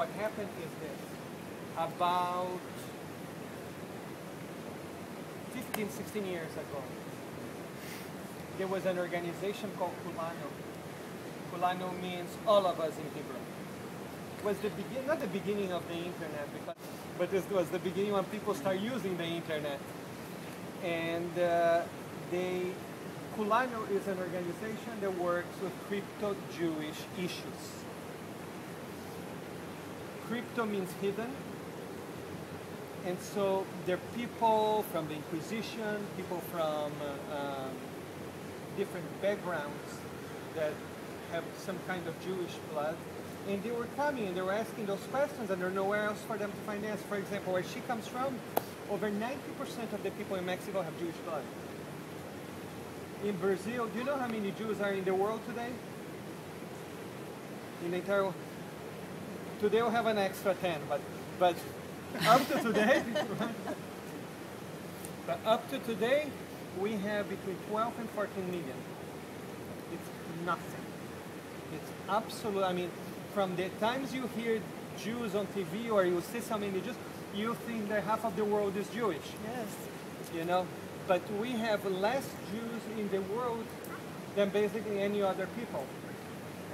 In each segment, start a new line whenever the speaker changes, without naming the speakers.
what happened is this. About 15, 16 years ago, there was an organization called Kulano. Kulano means all of us in Hebrew. It was the begin, not the beginning of the internet, but this was the beginning when people start using the internet. And Kulano is an organization that works with crypto-Jewish issues. Crypto means hidden. And so there are people from the Inquisition, people from different backgrounds that have some kind of Jewish blood. And they were coming and they were asking those questions, and there's nowhere else for them to find answers. For example, where she comes from, over 90% of the people in Mexico have Jewish blood. In Brazil, do you know how many Jews are in the world today? In the entire world? Today we'll have an extra 10, but up to today, but up to today, we have between 12 and 14 million. It's nothing. It's absolute. I mean, from the times you hear Jews on TV or you see so many Jews, you think that half of the world is Jewish.
Yes.
You know, but we have less Jews in the world than basically any other people.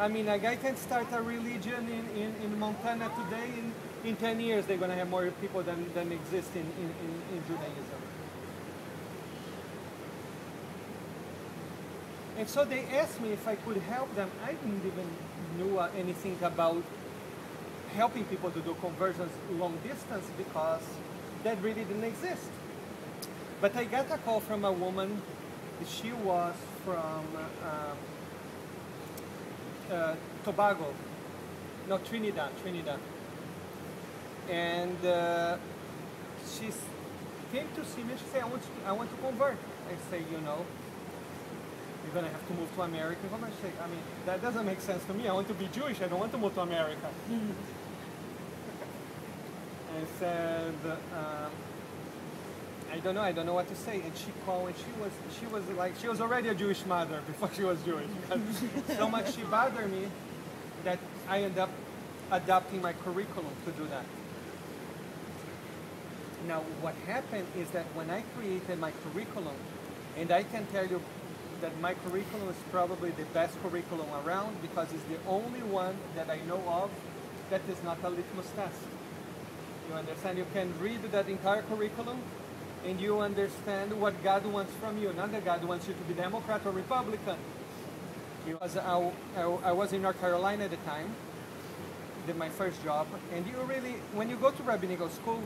I mean, a guy can start a religion in Montana today. In 10 years, they're going to have more people than exist in Judaism. And so they asked me if I could help them. I didn't even know anything about helping people to do conversions long distance because that really didn't exist. But I got a call from a woman. She was from Tobago, no, Trinidad. And she came to see me. She said, I want to convert. I say, you know, you're going to have to move to America. I mean, that doesn't make sense to me. I want to be Jewish. I don't want to move to America. I said, I don't know what to say. And she called, and she was already a Jewish mother before she was Jewish. So much she bothered me that I ended up adapting my curriculum to do that. Now, what happened is that when I created my curriculum, and I can tell you that my curriculum is probably the best curriculum around because it's the only one that I know of that is not a litmus test. You understand? You can read that entire curriculum and you understand what God wants from you, not that God wants you to be Democrat or Republican. Because I was in North Carolina at the time, did my first job, and you really, when you go to rabbinical school,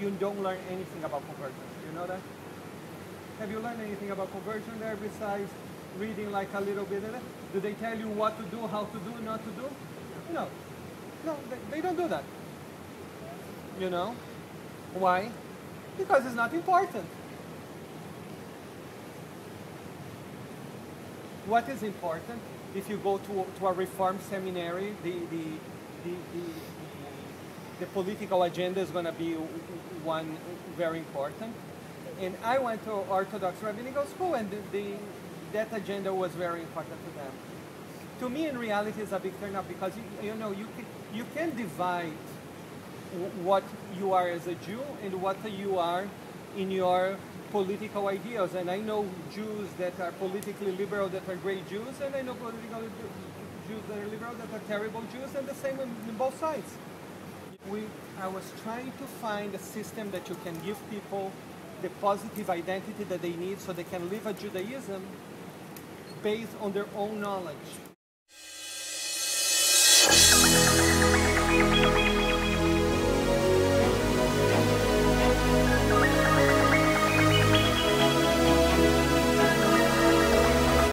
you don't learn anything about conversion. You know that? Have you learned anything about conversion there besides reading like a little bit of it? Do they tell you what to do, how to do, not to do? No. No, they don't do that. You know? Why? Because it's not important. What is important? If you go to a Reform seminary, the political agenda is going to be one very important. And I went to Orthodox rabbinical school, and that agenda was very important to them. To me, in reality, it's a big turn-up because you can divide what you are as a Jew and what you are in your political ideals. And I know Jews that are politically liberal that are great Jews, and I know political Jews that are liberal that are terrible Jews, and the same on both sides. I was trying to find a system that you can give people the positive identity that they need so they can live a Judaism based on their own knowledge.